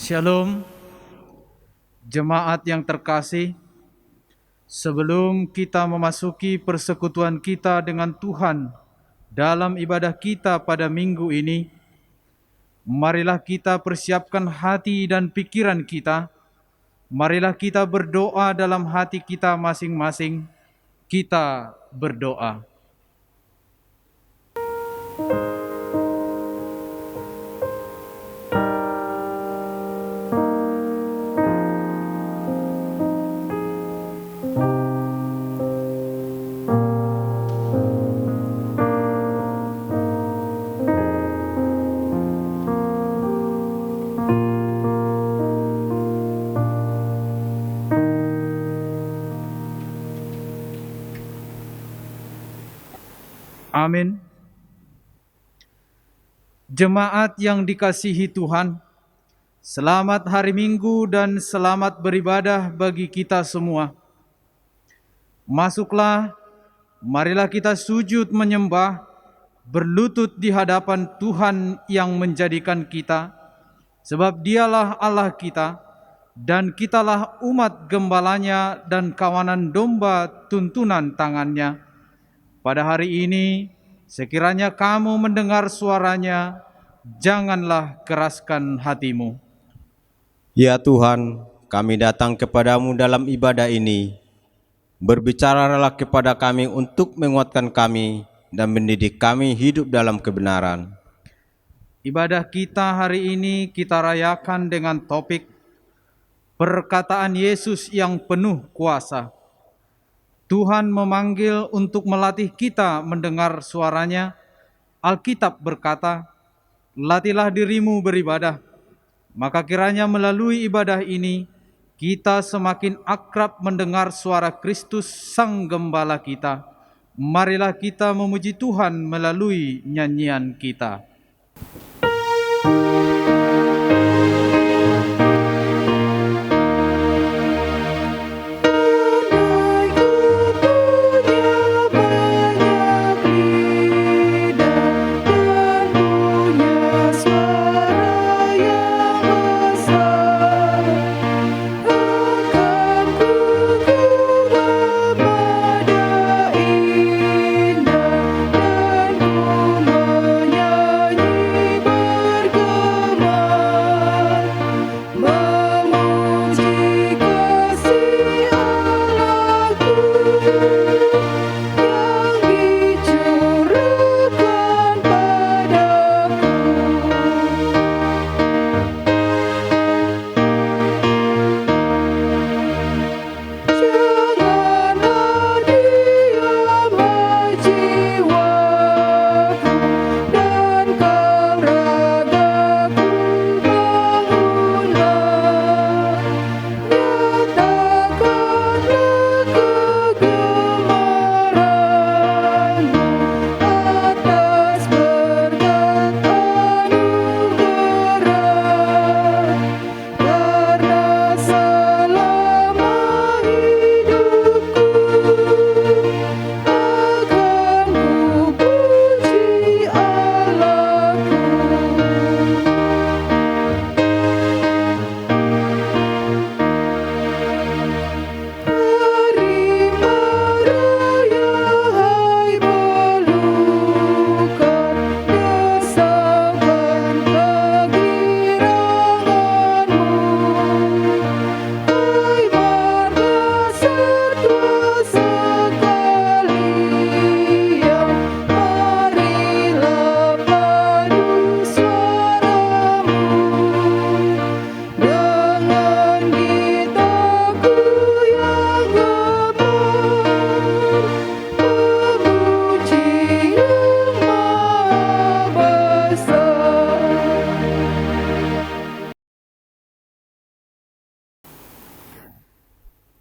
Shalom, jemaat yang terkasih. Sebelum kita memasuki persekutuan kita dengan Tuhan dalam ibadah kita pada minggu ini, marilah kita persiapkan hati dan pikiran kita. Marilah kita berdoa dalam hati kita masing-masing. Kita berdoa. Amin. Jemaat yang dikasihi Tuhan, selamat hari Minggu dan selamat beribadah bagi kita semua. Masuklah, marilah kita sujud menyembah, berlutut di hadapan Tuhan yang menjadikan kita, sebab Dialah Allah kita, dan kitalah umat gembalanya dan kawanan domba tuntunan tangannya. Pada hari ini, sekiranya kamu mendengar suaranya, janganlah keraskan hatimu. Ya Tuhan, kami datang kepadamu dalam ibadah ini. Berbicaralah kepada kami untuk menguatkan kami dan mendidik kami hidup dalam kebenaran. Ibadah kita hari ini kita rayakan dengan topik perkataan Yesus yang penuh kuasa. Tuhan memanggil untuk melatih kita mendengar suaranya. Alkitab berkata, "Latihlah dirimu beribadah." Maka kiranya melalui ibadah ini, kita semakin akrab mendengar suara Kristus Sang Gembala kita. Marilah kita memuji Tuhan melalui nyanyian kita.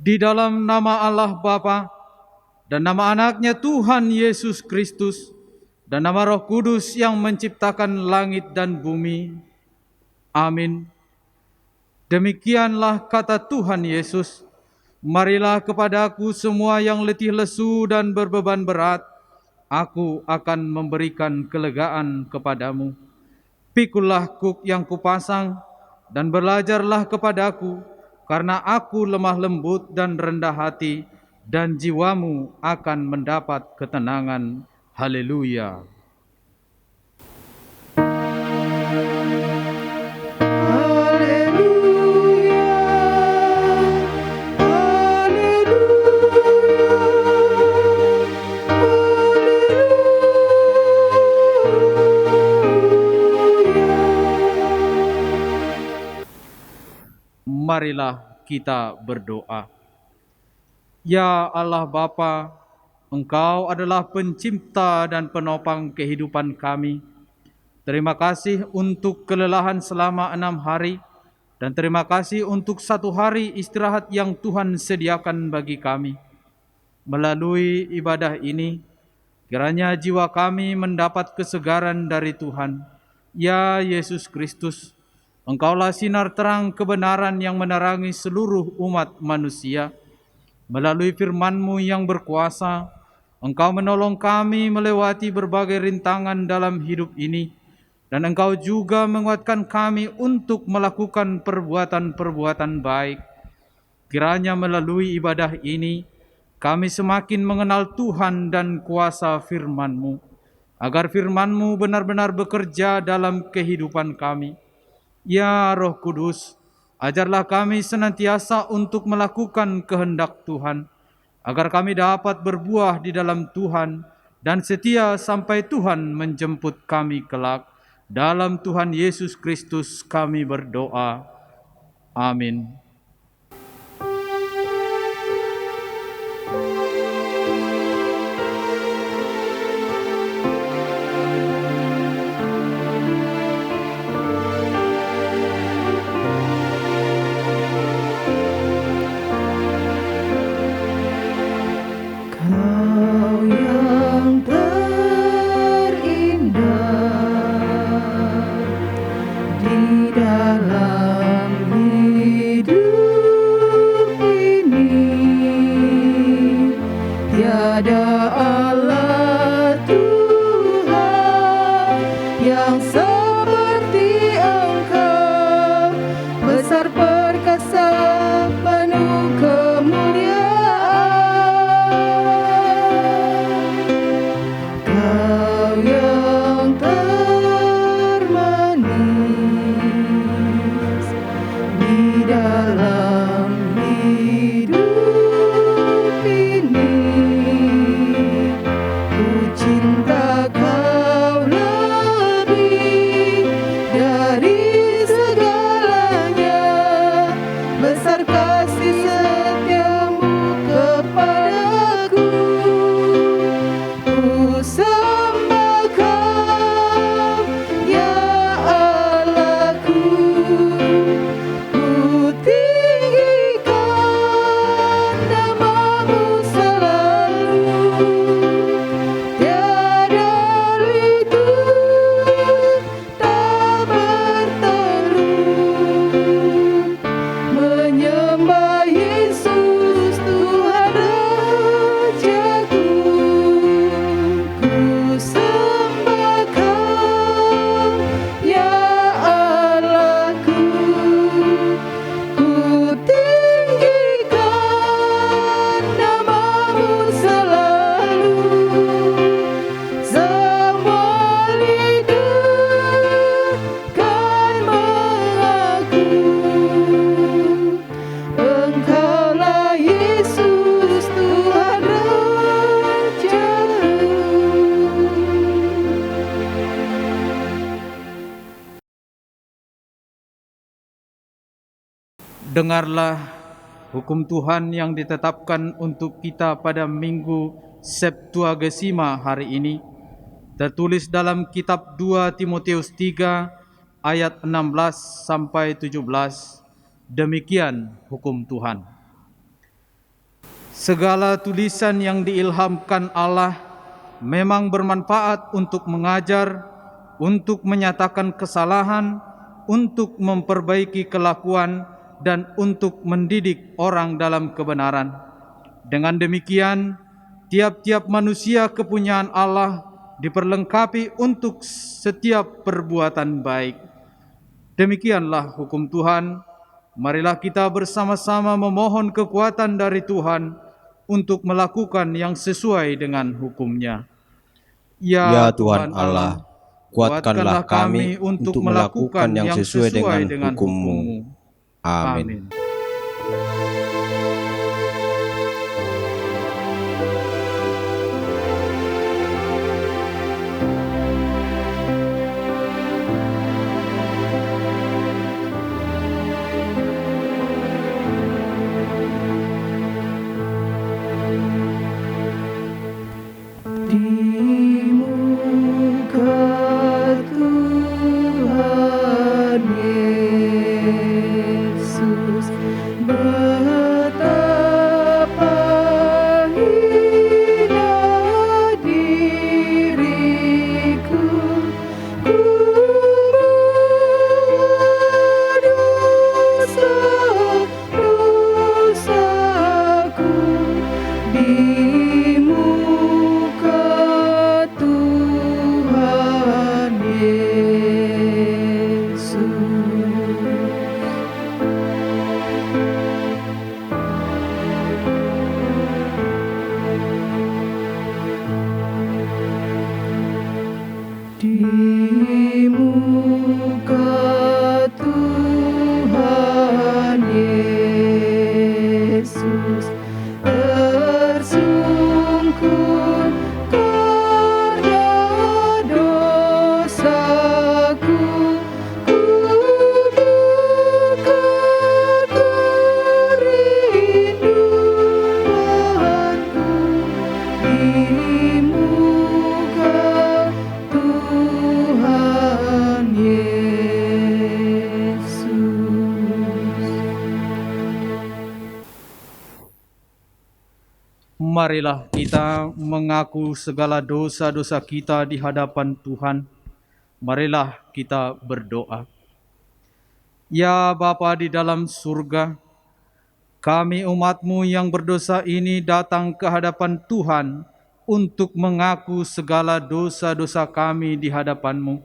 Di dalam nama Allah Bapa dan nama anaknya Tuhan Yesus Kristus dan nama Roh Kudus yang menciptakan langit dan bumi. Amin. Demikianlah kata Tuhan Yesus, "Marilah kepadaku semua yang letih lesu dan berbeban berat, aku akan memberikan kelegaan kepadamu. Pikulah kuk yang kupasang dan belajarlah kepadaku, karena aku lemah lembut dan rendah hati, dan jiwamu akan mendapat ketenangan. Haleluya. Marilah kita berdoa. Ya Allah Bapa, Engkau adalah pencipta dan penopang kehidupan kami. Terima kasih untuk kelelahan selama 6 hari, dan terima kasih untuk 1 hari istirahat yang Tuhan sediakan bagi kami. Melalui ibadah ini, kiranya jiwa kami mendapat kesegaran dari Tuhan. Ya Yesus Kristus, Engkaulah sinar terang kebenaran yang menerangi seluruh umat manusia. Melalui firman-Mu yang berkuasa, Engkau menolong kami melewati berbagai rintangan dalam hidup ini, dan Engkau juga menguatkan kami untuk melakukan perbuatan-perbuatan baik. Kiranya melalui ibadah ini, kami semakin mengenal Tuhan dan kuasa firman-Mu, agar firman-Mu benar-benar bekerja dalam kehidupan kami. Ya Roh Kudus, ajarlah kami senantiasa untuk melakukan kehendak Tuhan, agar kami dapat berbuah di dalam Tuhan dan setia sampai Tuhan menjemput kami kelak. Dalam Tuhan Yesus Kristus kami berdoa. Amin. Dengarlah hukum Tuhan yang ditetapkan untuk kita pada Minggu Septuagesima hari ini, tertulis dalam kitab 2 Timotius 3 ayat 16 sampai 17. Demikian hukum Tuhan. Segala tulisan yang diilhamkan Allah memang bermanfaat untuk mengajar, untuk menyatakan kesalahan, untuk memperbaiki kelakuan, dan untuk mendidik orang dalam kebenaran. Dengan demikian, tiap-tiap manusia kepunyaan Allah diperlengkapi untuk setiap perbuatan baik. Demikianlah hukum Tuhan. Marilah kita bersama-sama memohon kekuatan dari Tuhan untuk melakukan yang sesuai dengan hukum-Nya. Ya Ya Tuhan Tuhan Allah, Allah, kuatkanlah kuatkanlah kami kami untuk untuk melakukan melakukan yang yang sesuai sesuai dengan dengan hukum-Mu. hukum-Mu. Amin. Amin. Di muka Tuhan Yesus, betapa hina diriku, ku dosa-dosaku di muka Tuhan Yesus. Di muka Tuhan Yesus tersungkur karena dosaku, ku bukan kerinduanku di muka Tuhan Yesus. Marilah kita mengaku segala dosa-dosa kita di hadapan Tuhan. Marilah kita berdoa. Ya Bapa di dalam surga, kami umat-Mu yang berdosa ini datang ke hadapan Tuhan untuk mengaku segala dosa-dosa kami di hadapan-Mu.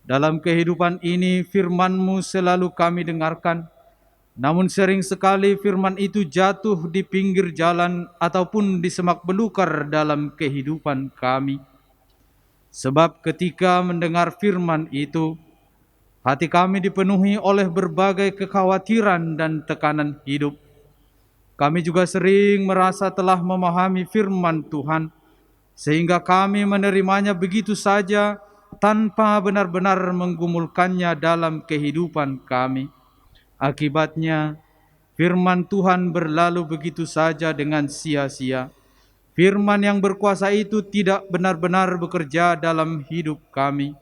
Dalam kehidupan ini firman-Mu selalu kami dengarkan, namun sering sekali firman itu jatuh di pinggir jalan ataupun di semak belukar dalam kehidupan kami. Sebab ketika mendengar firman itu, hati kami dipenuhi oleh berbagai kekhawatiran dan tekanan hidup. Kami juga sering merasa telah memahami firman Tuhan, sehingga kami menerimanya begitu saja tanpa benar-benar menggumulkannya dalam kehidupan kami. Akibatnya, firman Tuhan berlalu begitu saja dengan sia-sia. Firman yang berkuasa itu tidak benar-benar bekerja dalam hidup kami.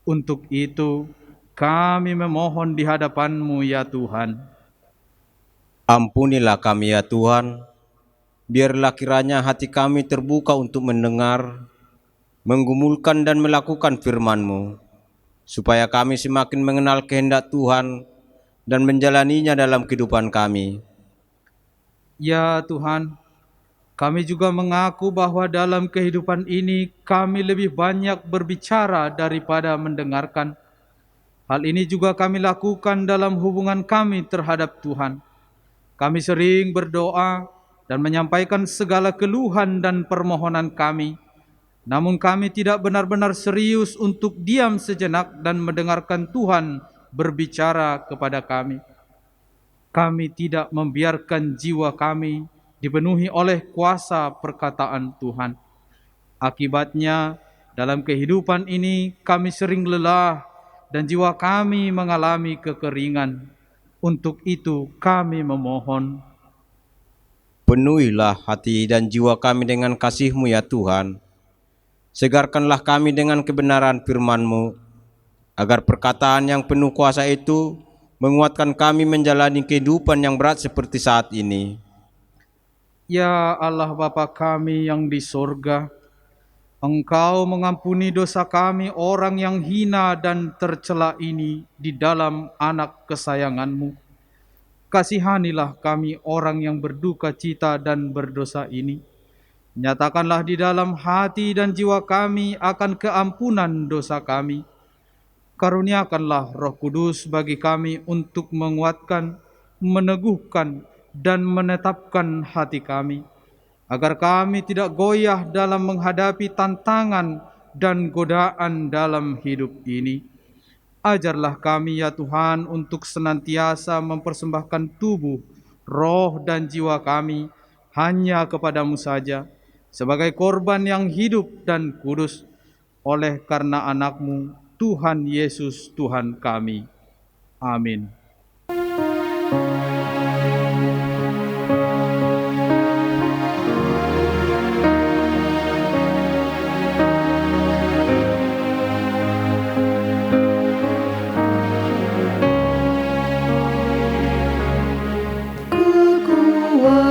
Untuk itu, kami memohon di hadapan-Mu ya Tuhan. Ampunilah kami ya Tuhan, biarlah kiranya hati kami terbuka untuk mendengar, menggumulkan dan melakukan firman-Mu, supaya kami semakin mengenal kehendak Tuhan dan menjalaninya dalam kehidupan kami. Ya Tuhan, kami juga mengaku bahwa dalam kehidupan ini kami lebih banyak berbicara daripada mendengarkan. Hal ini juga kami lakukan dalam hubungan kami terhadap Tuhan. Kami sering berdoa dan menyampaikan segala keluhan dan permohonan kami. Namun kami tidak benar-benar serius untuk diam sejenak dan mendengarkan Tuhan berbicara kepada kami. Kami tidak membiarkan jiwa kami dipenuhi oleh kuasa perkataan Tuhan. Akibatnya, dalam kehidupan ini kami sering lelah dan jiwa kami mengalami kekeringan. Untuk itu kami memohon. Penuhilah hati dan jiwa kami dengan kasih-Mu ya Tuhan. Segarkanlah kami dengan kebenaran firman-Mu, agar perkataan yang penuh kuasa itu menguatkan kami menjalani kehidupan yang berat seperti saat ini. Ya Allah Bapa kami yang di sorga, Engkau mengampuni dosa kami orang yang hina dan tercela ini di dalam anak kesayangan-Mu. Kasihanilah kami orang yang berduka cita dan berdosa ini. Nyatakanlah di dalam hati dan jiwa kami akan keampunan dosa kami. Karuniakanlah Roh Kudus bagi kami untuk menguatkan, meneguhkan, dan menetapkan hati kami, agar kami tidak goyah dalam menghadapi tantangan dan godaan dalam hidup ini. Ajarlah kami ya Tuhan untuk senantiasa mempersembahkan tubuh, roh dan jiwa kami hanya kepadamu saja, sebagai korban yang hidup dan kudus, oleh karena anakmu, Tuhan Yesus Tuhan kami. Amin.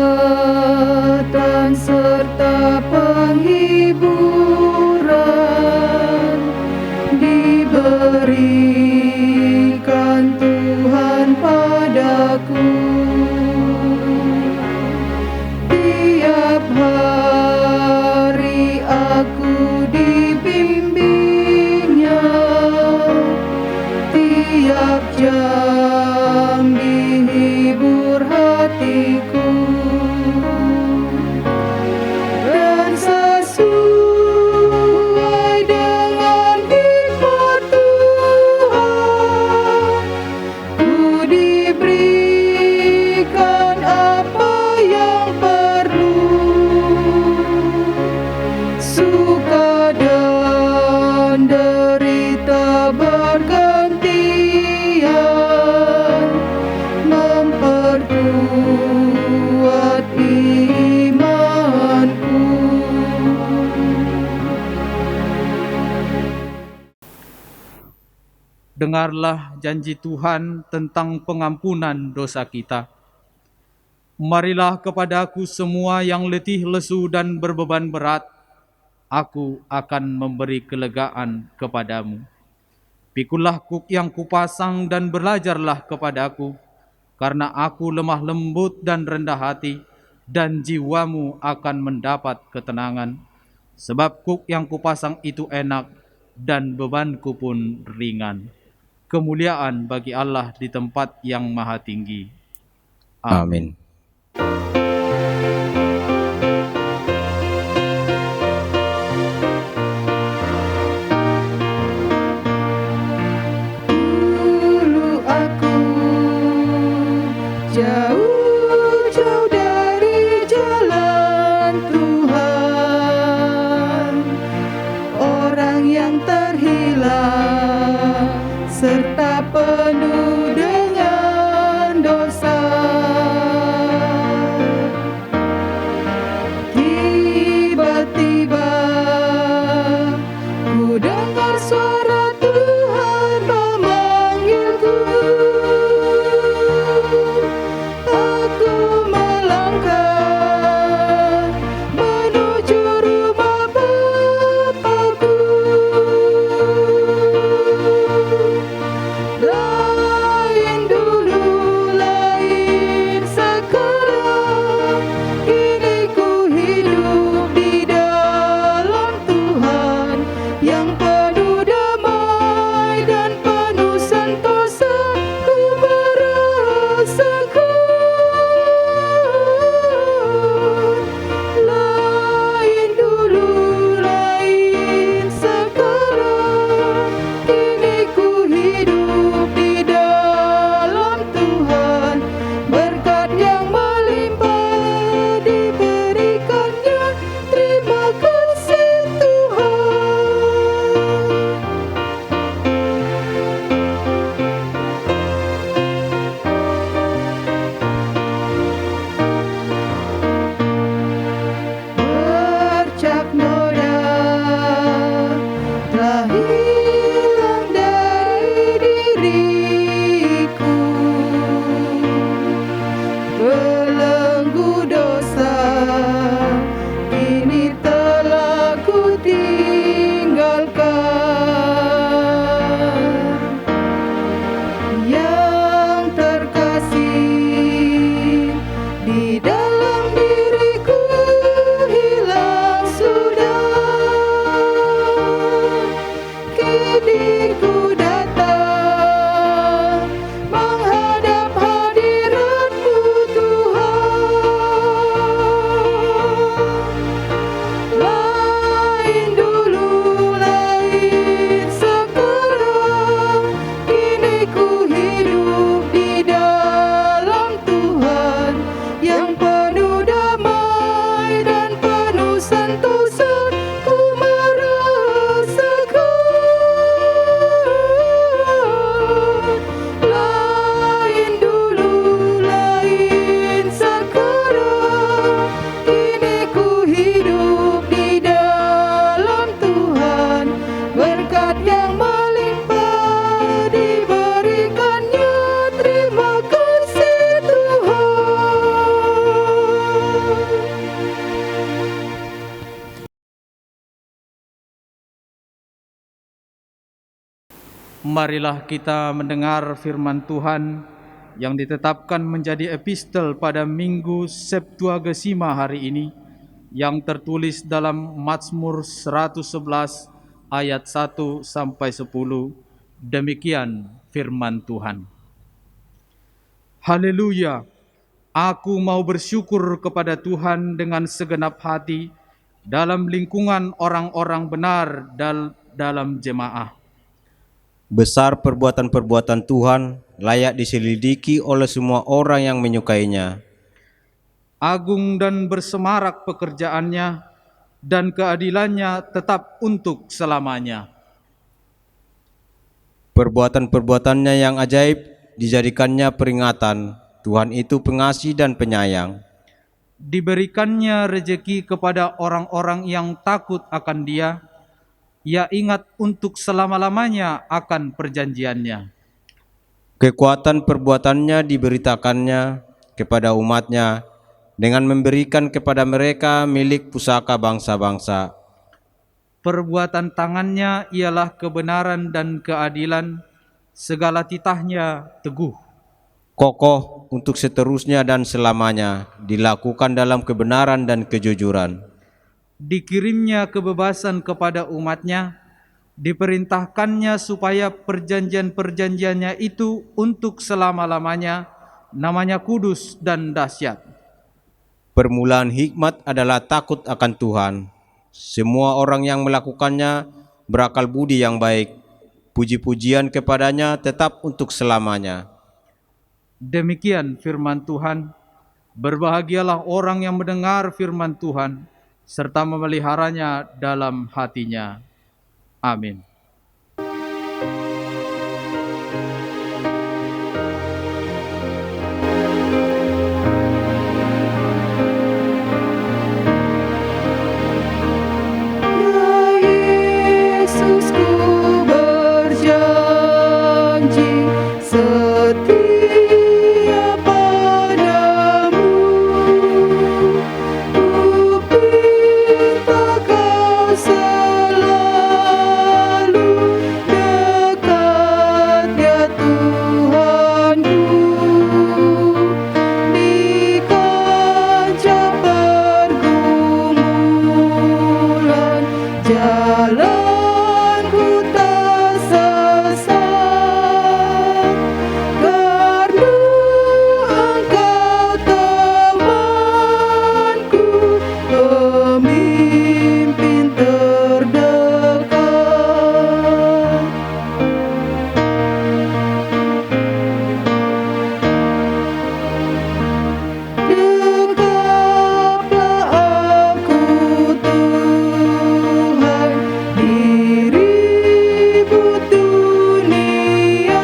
Kekuatan serta penghiburan diberikan Tuhan padaku. Tiap hari aku dibimbingnya, tiap jam dihibur hatiku, dan sesuai dengan hikmat Tuhan, ku diberikan apa yang perlu, suka dan derita bergantian, memperkuat imanku. Dengarlah janji Tuhan tentang pengampunan dosa kita. Marilah kepadaku semua yang letih lesu dan berbeban berat, aku akan memberi kelegaan kepadamu. Pikulah kuk yang kupasang dan belajarlah kepadaku, karena aku lemah lembut dan rendah hati, dan jiwamu akan mendapat ketenangan. Sebab kuk yang kupasang itu enak, dan bebanku pun ringan. Kemuliaan bagi Allah di tempat yang maha tinggi. Amin. Dulu aku jauh-jauh dari jalan Tuhan, orang yang terhilang serta penuh dengan dosa. Tiba-tiba ku dengar suara Tuhan memanggilku. Marilah kita mendengar firman Tuhan yang ditetapkan menjadi epistel pada Minggu Septuagesima hari ini, yang tertulis dalam Mazmur 111 ayat 1 sampai 10. Demikian firman Tuhan. Haleluya, aku mau bersyukur kepada Tuhan dengan segenap hati dalam lingkungan orang-orang benar dalam jemaah. Besar perbuatan-perbuatan Tuhan, layak diselidiki oleh semua orang yang menyukainya. Agung dan bersemarak pekerjaannya, dan keadilannya tetap untuk selamanya. Perbuatan-perbuatannya yang ajaib dijadikannya peringatan. Tuhan itu pengasih dan penyayang. Diberikannya rejeki kepada orang-orang yang takut akan Dia. Ia ingat untuk selama-lamanya akan perjanjiannya. Kekuatan perbuatannya diberitakannya kepada umatnya dengan memberikan kepada mereka milik pusaka bangsa-bangsa. Perbuatan tangannya ialah kebenaran dan keadilan, segala titahnya teguh. Kokoh untuk seterusnya dan selamanya, dilakukan dalam kebenaran dan kejujuran. Dikirimnya kebebasan kepada umatnya, diperintahkannya supaya perjanjian-perjanjiannya itu untuk selama-lamanya, namanya kudus dan dahsyat. Permulaan hikmat adalah takut akan Tuhan. Semua orang yang melakukannya berakal budi yang baik. Puji-pujian kepadanya tetap untuk selamanya. Demikian firman Tuhan. Berbahagialah orang yang mendengar firman Tuhan serta memeliharanya dalam hatinya. Amin. Yesusku berjanji setia padamu. Ku pinta Kau selalu dekat ya Tuhanku, di kancah pergumulan jalanku tak sesat, karena Engkau temanku, pemimpin terdekat. Dengkaplah aku Tuhan di ribut dunia,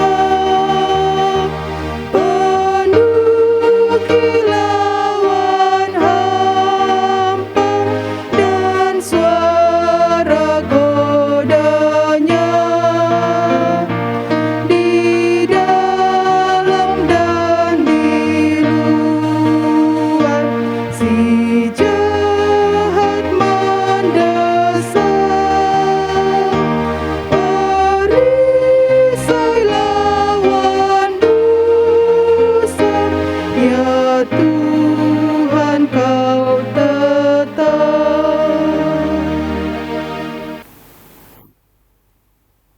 penuh kilauan hampa dan suara godanya. Di dalam dan di luar, si jahat mendesak. Perisai lawan dosa, ya Tuhan Kau tetap.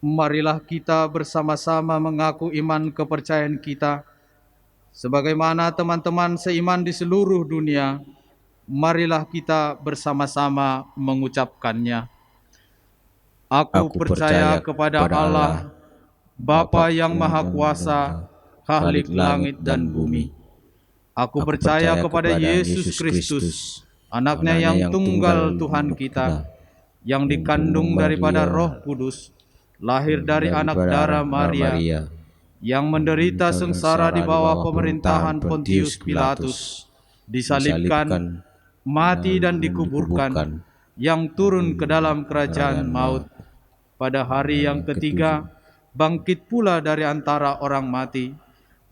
Marilah kita bersama-sama mengaku iman kepercayaan kita. Sebagaimana teman-teman seiman di seluruh dunia, marilah kita bersama-sama mengucapkannya. Aku percaya kepada Allah, Bapa yang Maha Kuasa, Khalik langit dan bumi. Aku percaya kepada Yesus Kristus, Anaknya yang tunggal Tuhan kita, yang dikandung daripada Roh Kudus, lahir dari anak darah Maria, yang menderita sengsara di bawah pemerintahan Pontius Pilatus, disalibkan, mati dan dikuburkan, yang turun ke dalam kerajaan maut. Pada hari yang ketiga, bangkit pula dari antara orang mati,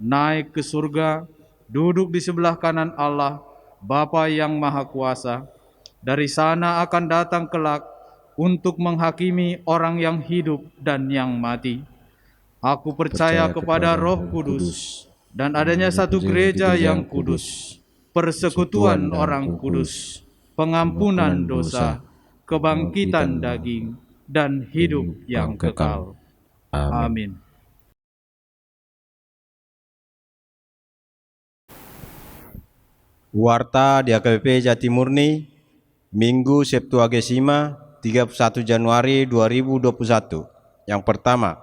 naik ke surga, duduk di sebelah kanan Allah, Bapa yang Maha Kuasa. Dari sana akan datang kelak untuk menghakimi orang yang hidup dan yang mati. Aku percaya kepada Roh Kudus dan adanya satu gereja yang kudus, persekutuan orang kudus, pengampunan dosa, kebangkitan daging, dan hidup yang kekal. Amin. Warta di AKBP Jatimurni, Minggu Septuagesima 31 Januari 2021. Yang pertama,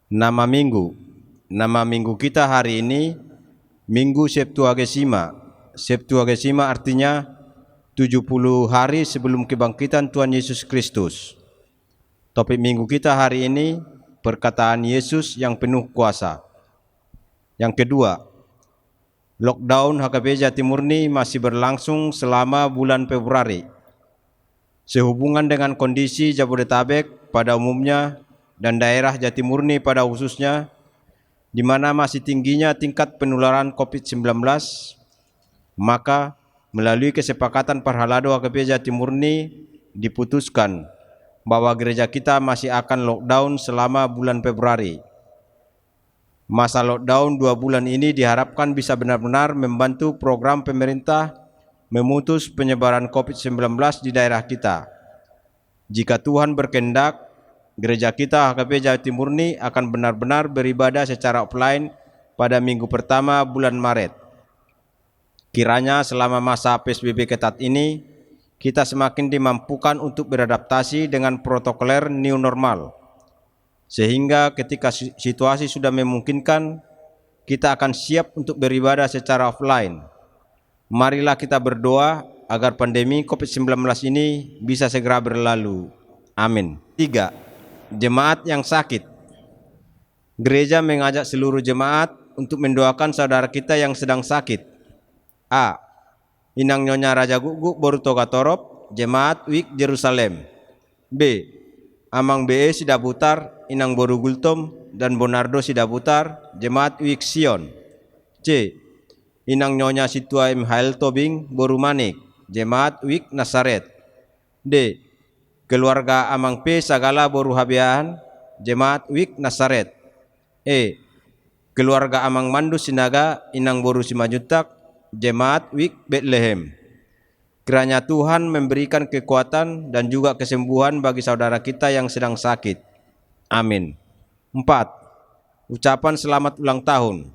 nama minggu. Nama minggu kita hari ini Minggu Septuagesima. Septuagesima artinya 70 hari sebelum kebangkitan Tuhan Yesus Kristus. Topik minggu kita hari ini perkataan Yesus yang penuh kuasa. Yang kedua, lockdown HKBP Jatimurni masih berlangsung selama bulan Februari. Sehubungan dengan kondisi Jabodetabek pada umumnya dan daerah Jatimurni pada khususnya, di mana masih tingginya tingkat penularan COVID-19, maka melalui kesepakatan Parhalado HKBP Jatimurni diputuskan bahwa gereja kita masih akan lockdown selama bulan Februari. Masa lockdown 2 bulan ini diharapkan bisa benar-benar membantu program pemerintah memutus penyebaran COVID-19 di daerah kita. Jika Tuhan berkehendak, gereja kita HKBP Jatimurni akan benar-benar beribadah secara offline pada minggu pertama bulan Maret. Kiranya selama masa PSBB ketat ini, kita semakin dimampukan untuk beradaptasi dengan protokoler new normal. Sehingga ketika situasi sudah memungkinkan, kita akan siap untuk beribadah secara offline. Marilah kita berdoa agar pandemi COVID-19 ini bisa segera berlalu. Amin. 3. Jemaat yang sakit. Gereja mengajak seluruh jemaat untuk mendoakan saudara kita yang sedang sakit. A. Inang Nyonya Raja Guguk Boru Toga Torop, Jemaat Wik Jerusalem. B. Amang BE Sidabutar, Inang Boru Gultom dan Bonardo Sidabutar, Jemaat Wik Sion. C. Inang Nyonya Situa Mhael Tobing Boru Manik, Jemaat Wik Nasaret. D. Keluarga Amang P Sagala Boru Habian, Jemaat Wik Nasaret. E. Keluarga Amang Mandu Sinaga, Inang Boru Simajutak, Jemaat Wik Bethlehem. Kiranya Tuhan memberikan kekuatan dan juga kesembuhan bagi saudara kita yang sedang sakit. Amin. 4. Ucapan selamat ulang tahun.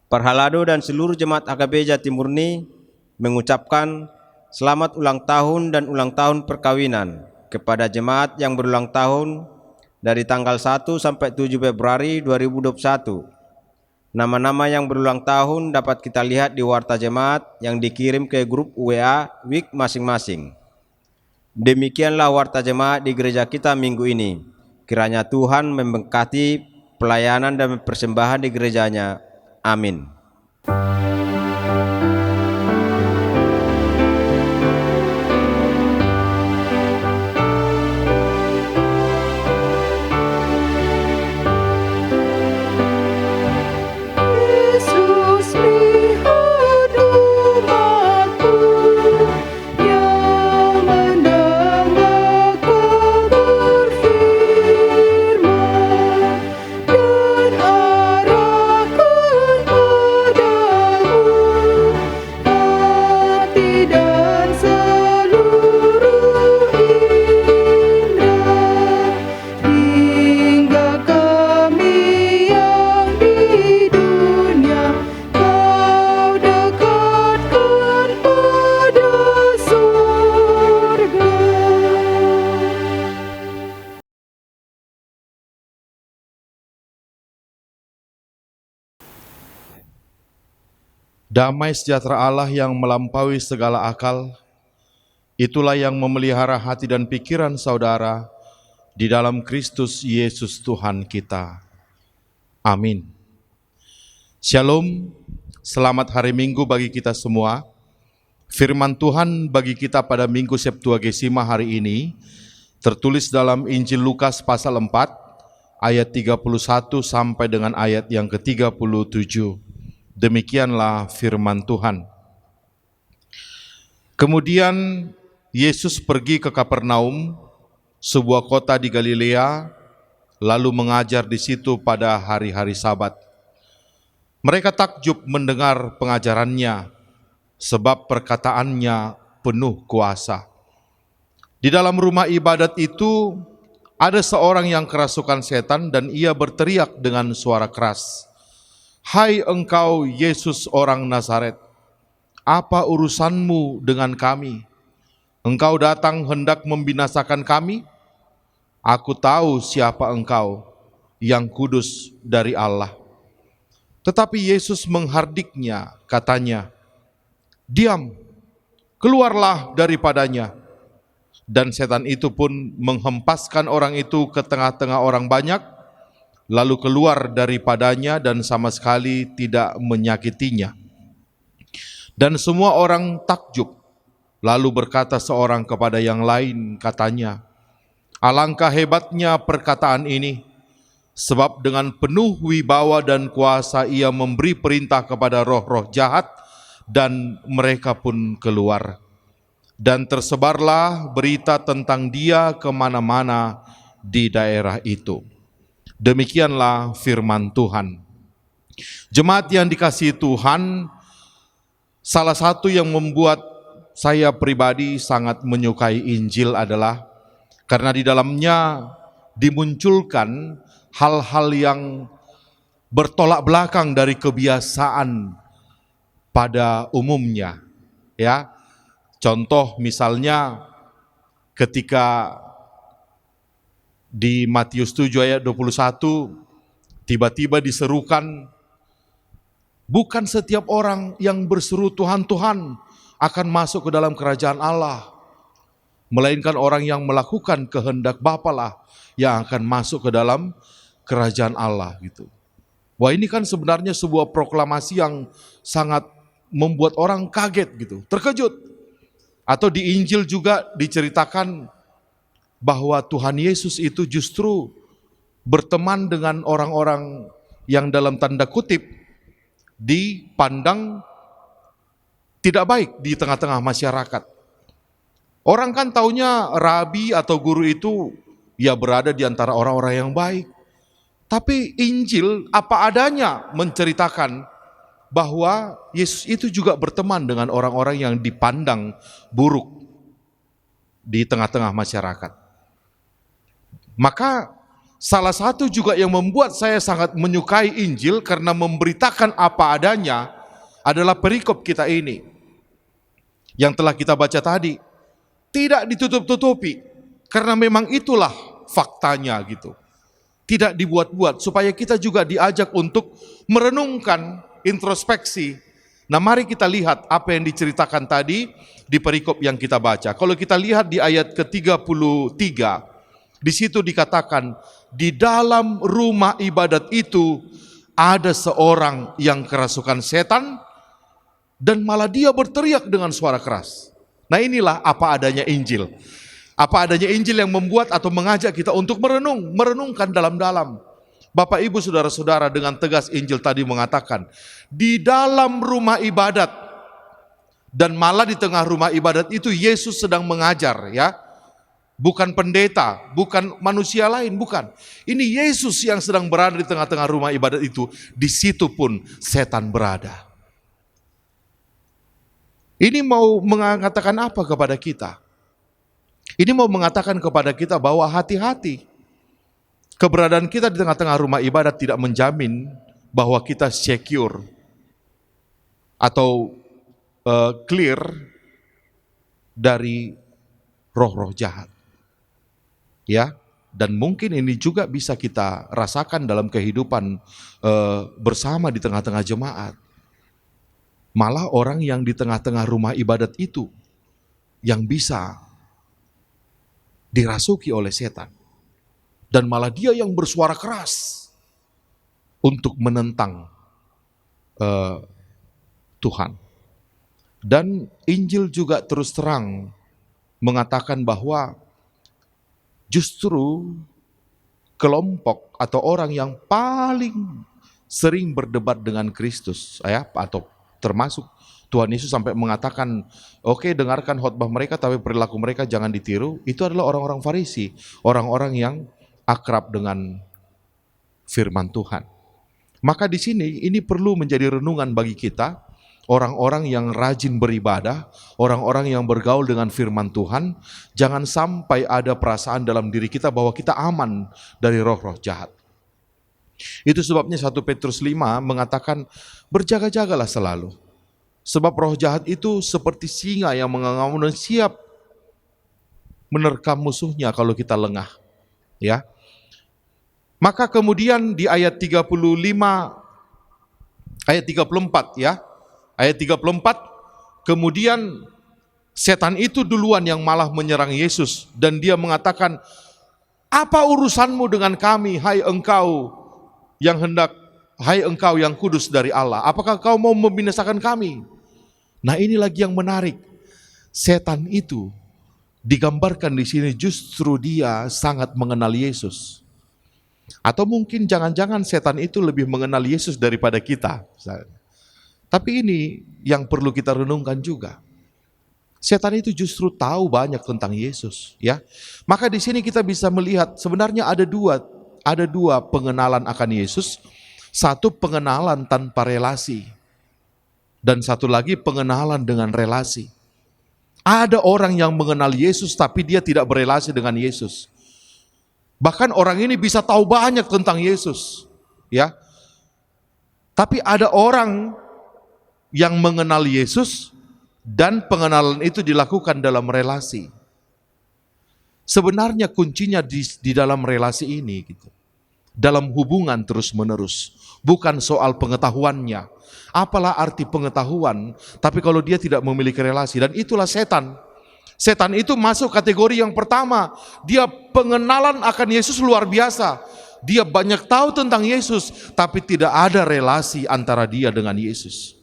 Parhalado dan seluruh jemaat HKBP Jatimurni mengucapkan selamat ulang tahun dan ulang tahun perkawinan kepada jemaat yang berulang tahun dari tanggal 1 sampai 7 Februari 2021. Nama-nama yang berulang tahun dapat kita lihat di warta jemaat yang dikirim ke grup WA WIK masing-masing. Demikianlah warta jemaat di gereja kita minggu ini. Kiranya Tuhan memberkati pelayanan dan persembahan di gerejanya. Amin. Yesus lihat umatku yang mendengar Kau berfirman dan arahkan padamu hati dan seluruh indera hingga kami yang di dunia Kau dekatkan pada surga. Damai sejahtera Allah yang melampaui segala akal, itulah yang memelihara hati dan pikiran saudara di dalam Kristus Yesus Tuhan kita. Amin. Shalom, selamat hari Minggu bagi kita semua. Firman Tuhan bagi kita pada Minggu Septuagesima hari ini tertulis dalam Injil Lukas pasal 4 ayat 31 sampai dengan ayat yang ke-37. Demikianlah firman Tuhan. Kemudian Yesus pergi ke Kapernaum, sebuah kota di Galilea, lalu mengajar di situ pada hari-hari Sabat. Mereka takjub mendengar pengajarannya, sebab perkataannya penuh kuasa. Di dalam rumah ibadat itu ada seorang yang kerasukan setan dan ia berteriak dengan suara keras, "Hai engkau Yesus orang Nazaret, apa urusanmu dengan kami? Engkau datang hendak membinasakan kami? Aku tahu siapa engkau, yang kudus dari Allah." Tetapi Yesus menghardiknya, katanya, "Diam, keluarlah daripadanya." Dan setan itu pun menghempaskan orang itu ke tengah-tengah orang banyak, lalu keluar daripadanya dan sama sekali tidak menyakitinya. Dan semua orang takjub, lalu berkata seorang kepada yang lain, katanya, "Alangkah hebatnya perkataan ini, sebab dengan penuh wibawa dan kuasa ia memberi perintah kepada roh-roh jahat, dan mereka pun keluar. Dan tersebarlah berita tentang dia kemana-mana di daerah itu." Demikianlah firman Tuhan. Jemaat yang dikasihi Tuhan, salah satu yang membuat saya pribadi sangat menyukai Injil adalah karena di dalamnya dimunculkan hal-hal yang bertolak belakang dari kebiasaan pada umumnya, ya. Contoh misalnya ketika di Matius 7 ayat 21 tiba-tiba diserukan, bukan setiap orang yang berseru Tuhan, Tuhan akan masuk ke dalam kerajaan Allah, melainkan orang yang melakukan kehendak Bapa lah yang akan masuk ke dalam kerajaan Allah gitu. Wah, ini kan sebenarnya sebuah proklamasi yang sangat membuat orang kaget gitu, terkejut. Atau di Injil juga diceritakan bahwa Tuhan Yesus itu justru berteman dengan orang-orang yang dalam tanda kutip dipandang tidak baik di tengah-tengah masyarakat. Orang kan taunya rabi atau guru itu ya berada di antara orang-orang yang baik. Tapi Injil apa adanya menceritakan bahwa Yesus itu juga berteman dengan orang-orang yang dipandang buruk di tengah-tengah masyarakat. Maka salah satu juga yang membuat saya sangat menyukai Injil karena memberitakan apa adanya adalah perikop kita ini yang telah kita baca tadi. Tidak ditutup-tutupi, karena memang itulah faktanya gitu. Tidak dibuat-buat, supaya kita juga diajak untuk merenungkan, introspeksi. Nah, mari kita lihat apa yang diceritakan tadi di perikop yang kita baca. Kalau kita lihat di ayat ke-33, di situ dikatakan, di dalam rumah ibadat itu ada seorang yang kerasukan setan, dan malah dia berteriak dengan suara keras. Nah, inilah apa adanya Injil. Apa adanya Injil yang membuat atau mengajak kita untuk merenungkan dalam-dalam. Bapak Ibu Saudara-saudara, dengan tegas Injil tadi mengatakan, di dalam rumah ibadat, dan malah di tengah rumah ibadat itu Yesus sedang mengajar, ya. Bukan pendeta, bukan manusia lain, bukan. Ini Yesus yang sedang berada di tengah-tengah rumah ibadat itu. Di situ pun setan berada. Ini mau mengatakan apa kepada kita? Ini mau mengatakan kepada kita bahwa hati-hati. Keberadaan kita di tengah-tengah rumah ibadat tidak menjamin bahwa kita secure atau clear dari roh-roh jahat. Ya, dan mungkin ini juga bisa kita rasakan dalam kehidupan bersama di tengah-tengah jemaat. Malah orang yang di tengah-tengah rumah ibadat itu yang bisa dirasuki oleh setan. Dan malah dia yang bersuara keras untuk menentang Tuhan. Dan Injil juga terus terang mengatakan bahwa justru kelompok atau orang yang paling sering berdebat dengan Kristus, ya, atau termasuk Tuhan Yesus sampai mengatakan, oke, dengarkan khotbah mereka tapi perilaku mereka jangan ditiru. Itu adalah orang-orang Farisi, orang-orang yang akrab dengan firman Tuhan. Maka di sini ini perlu menjadi renungan bagi kita, orang-orang yang rajin beribadah, orang-orang yang bergaul dengan firman Tuhan. Jangan sampai ada perasaan dalam diri kita bahwa kita aman dari roh-roh jahat. Itu sebabnya 1 Petrus 5 mengatakan, berjaga-jagalah selalu. Sebab roh jahat itu seperti singa yang menganggam dan siap menerkam musuhnya kalau kita lengah. Ya. Maka kemudian di ayat 35, ayat 34 ya, ayat 34, kemudian setan itu duluan yang malah menyerang Yesus, dan dia mengatakan, apa urusanmu dengan kami, hai engkau yang kudus dari Allah, apakah kau mau membinasakan kami? Nah ini lagi yang menarik, setan itu digambarkan di sini justru dia sangat mengenal Yesus. Atau mungkin jangan-jangan setan itu lebih mengenal Yesus daripada kita. Tapi ini yang perlu kita renungkan juga. Setan itu justru tahu banyak tentang Yesus, ya. Maka di sini kita bisa melihat sebenarnya ada dua pengenalan akan Yesus. Satu pengenalan tanpa relasi, dan satu lagi pengenalan dengan relasi. Ada orang yang mengenal Yesus tapi dia tidak berelasi dengan Yesus. Bahkan orang ini bisa tahu banyak tentang Yesus, ya. Tapi ada orang yang mengenal Yesus dan pengenalan itu dilakukan dalam relasi. Sebenarnya kuncinya di dalam relasi ini gitu. Dalam hubungan terus-menerus, bukan soal pengetahuannya. Apalah arti pengetahuan, tapi kalau dia tidak memiliki relasi, dan itulah setan. Setan itu masuk kategori yang pertama, dia pengenalan akan Yesus luar biasa. Dia banyak tahu tentang Yesus, tapi tidak ada relasi antara dia dengan Yesus.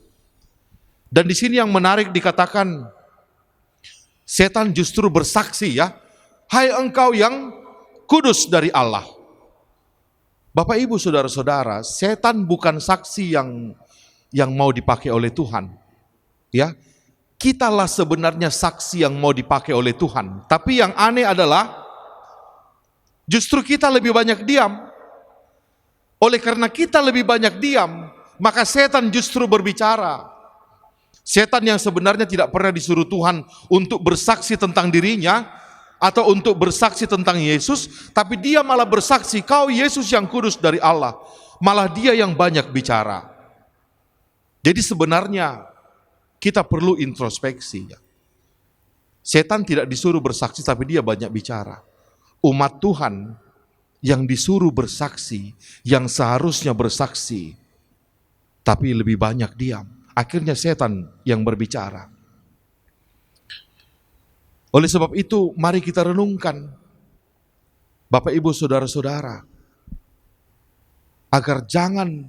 Dan di sini yang menarik dikatakan, setan justru bersaksi ya, hai engkau yang kudus dari Allah. Bapak ibu saudara-saudara, setan bukan saksi yang mau dipakai oleh Tuhan. Ya, kitalah sebenarnya saksi yang mau dipakai oleh Tuhan. Tapi yang aneh adalah justru kita lebih banyak diam. Oleh karena kita lebih banyak diam, maka setan justru berbicara. Setan yang sebenarnya tidak pernah disuruh Tuhan untuk bersaksi tentang dirinya atau untuk bersaksi tentang Yesus, tapi dia malah bersaksi, kau Yesus yang kudus dari Allah. Malah dia yang banyak bicara. Jadi sebenarnya kita perlu introspeksi. Setan tidak disuruh bersaksi, tapi dia banyak bicara. Umat Tuhan yang disuruh bersaksi, yang seharusnya bersaksi, tapi lebih banyak diam. Akhirnya setan yang berbicara. Oleh sebab itu, mari kita renungkan, Bapak Ibu Saudara-saudara, agar jangan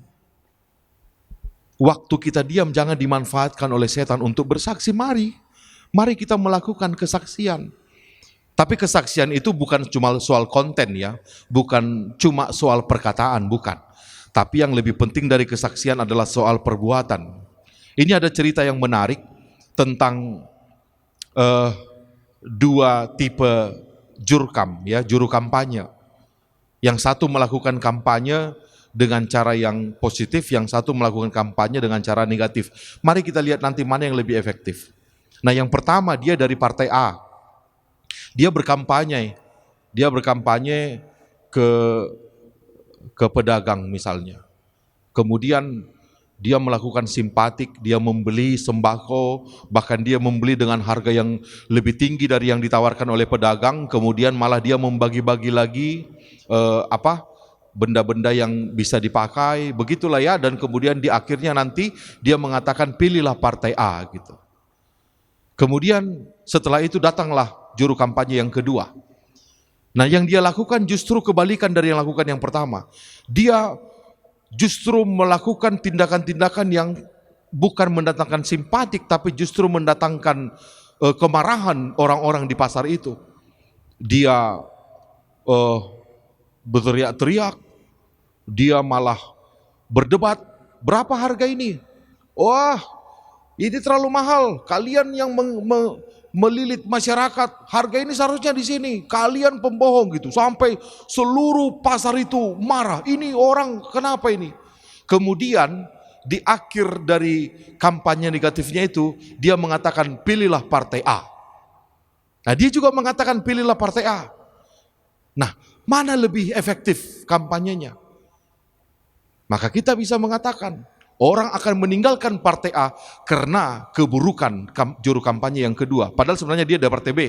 waktu kita diam jangan dimanfaatkan oleh setan untuk bersaksi. Mari kita melakukan kesaksian. Tapi kesaksian itu bukan cuma soal konten ya, bukan cuma soal perkataan, bukan. Tapi yang lebih penting dari kesaksian adalah soal perbuatan. Ini ada cerita yang menarik tentang dua tipe juru kampanye. Yang satu melakukan kampanye dengan cara yang positif, yang satu melakukan kampanye dengan cara negatif. Mari kita lihat nanti mana yang lebih efektif. Nah, yang pertama dia dari partai A. Dia berkampanye ke pedagang misalnya. Kemudian dia melakukan simpatik, dia membeli sembako, bahkan dia membeli dengan harga yang lebih tinggi dari yang ditawarkan oleh pedagang. Kemudian malah dia membagi-bagi lagi benda-benda yang bisa dipakai, begitulah ya. Dan kemudian di akhirnya nanti dia mengatakan pilihlah partai A gitu. Kemudian setelah itu datanglah juru kampanye yang kedua. Nah, yang dia lakukan justru kebalikan dari yang lakukan yang pertama. Dia justru melakukan tindakan-tindakan yang bukan mendatangkan simpatik, tapi justru mendatangkan kemarahan orang-orang di pasar itu. Dia berteriak-teriak, dia malah berdebat, berapa harga ini? Wah, ini terlalu mahal, kalian yang melilit masyarakat, harga ini seharusnya di sini, kalian pembohong gitu, sampai seluruh pasar itu marah, ini orang kenapa ini? Kemudian di akhir dari kampanye negatifnya itu, dia mengatakan pilihlah partai A. Nah, dia juga mengatakan pilihlah partai A. Nah, mana lebih efektif kampanyenya? Maka kita bisa mengatakan, orang akan meninggalkan partai A karena keburukan juru kampanye yang kedua. Padahal sebenarnya dia dari partai B.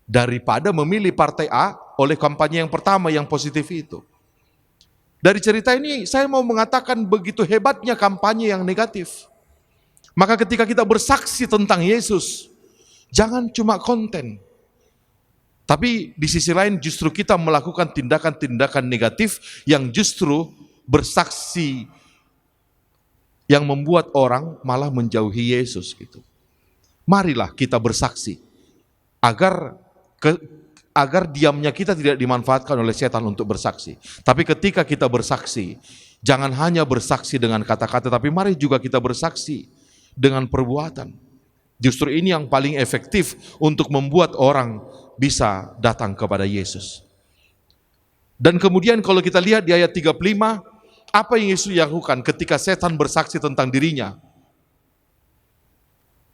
Daripada memilih partai A oleh kampanye yang pertama yang positif itu. Dari cerita ini saya mau mengatakan begitu hebatnya kampanye yang negatif. Maka ketika kita bersaksi tentang Yesus, jangan cuma konten. Tapi di sisi lain justru kita melakukan tindakan-tindakan negatif yang justru bersaksi yang membuat orang malah menjauhi Yesus gitu. Marilah kita bersaksi agar diamnya kita tidak dimanfaatkan oleh setan untuk bersaksi. Tapi ketika kita bersaksi, jangan hanya bersaksi dengan kata-kata, tapi mari juga kita bersaksi dengan perbuatan. Justru ini yang paling efektif untuk membuat orang bisa datang kepada Yesus. Dan kemudian kalau kita lihat di ayat 35, apa yang Yesus lakukan ketika setan bersaksi tentang dirinya?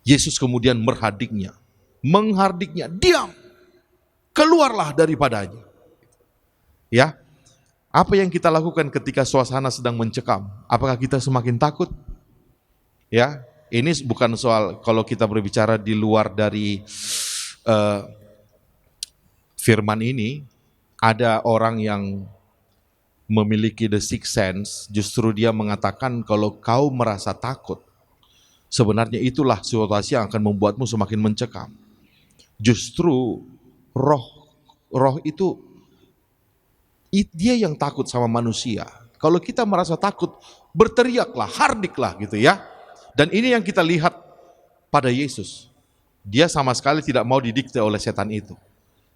Yesus kemudian menghardiknya, diam, keluarlah daripadanya. Ya, apa yang kita lakukan ketika suasana sedang mencekam? Apakah kita semakin takut? Ya, ini bukan soal kalau kita berbicara di luar dari firman ini, ada orang yang memiliki the sixth sense, justru dia mengatakan kalau kau merasa takut, sebenarnya itulah situasi yang akan membuatmu semakin mencekam. Justru roh itu dia yang takut sama manusia. Kalau kita merasa takut, berteriaklah, hardiklah gitu ya. Dan ini yang kita lihat pada Yesus. Dia sama sekali tidak mau didikte oleh setan itu.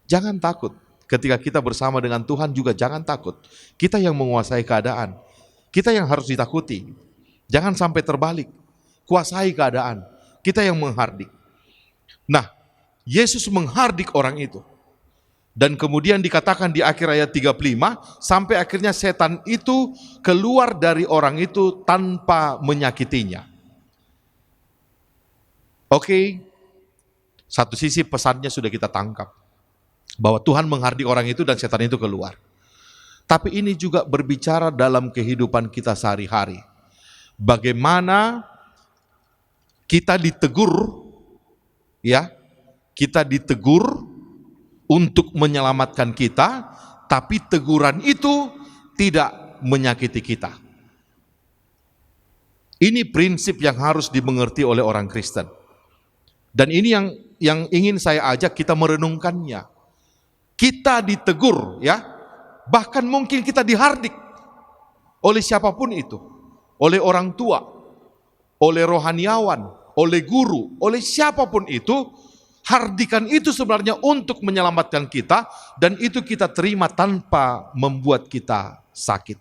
Jangan takut. Ketika kita bersama dengan Tuhan juga jangan takut. Kita yang menguasai keadaan. Kita yang harus ditakuti. Jangan sampai terbalik. Kuasai keadaan. Kita yang menghardik. Nah, Yesus menghardik orang itu. Dan kemudian dikatakan di akhir ayat 35, sampai akhirnya setan itu keluar dari orang itu tanpa menyakitinya. Oke, satu sisi pesannya sudah kita tangkap. Bahwa Tuhan menghardik orang itu dan setan itu keluar. Tapi ini juga berbicara dalam kehidupan kita sehari-hari. Bagaimana kita ditegur, ya, kita ditegur untuk menyelamatkan kita, tapi teguran itu tidak menyakiti kita. Ini prinsip yang harus dimengerti oleh orang Kristen. Dan ini yang ingin saya ajak kita merenungkannya. Kita ditegur, ya, bahkan mungkin kita dihardik oleh siapapun itu, oleh orang tua, oleh rohaniawan, oleh guru, oleh siapapun itu. Hardikan itu sebenarnya untuk menyelamatkan kita, dan itu kita terima tanpa membuat kita sakit.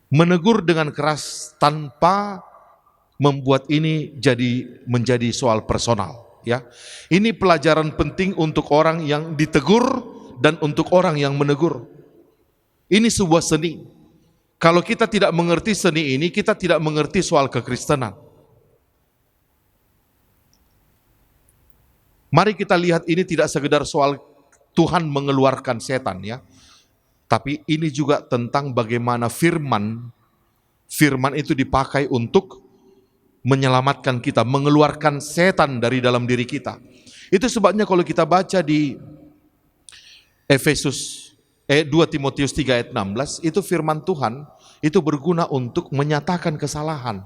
Menegur dengan keras tanpa membuat ini menjadi soal personal. Ya, ini pelajaran penting untuk orang yang ditegur dan untuk orang yang menegur. Ini sebuah seni. Kalau kita tidak mengerti seni ini, kita tidak mengerti soal kekristenan. Mari kita lihat ini tidak sekedar soal Tuhan mengeluarkan setan ya. Tapi ini juga tentang bagaimana firman itu dipakai untuk menyelamatkan kita, mengeluarkan setan dari dalam diri kita. Itu sebabnya kalau kita baca di 2 Timotius 3 ayat 16, itu firman Tuhan itu berguna untuk menyatakan kesalahan,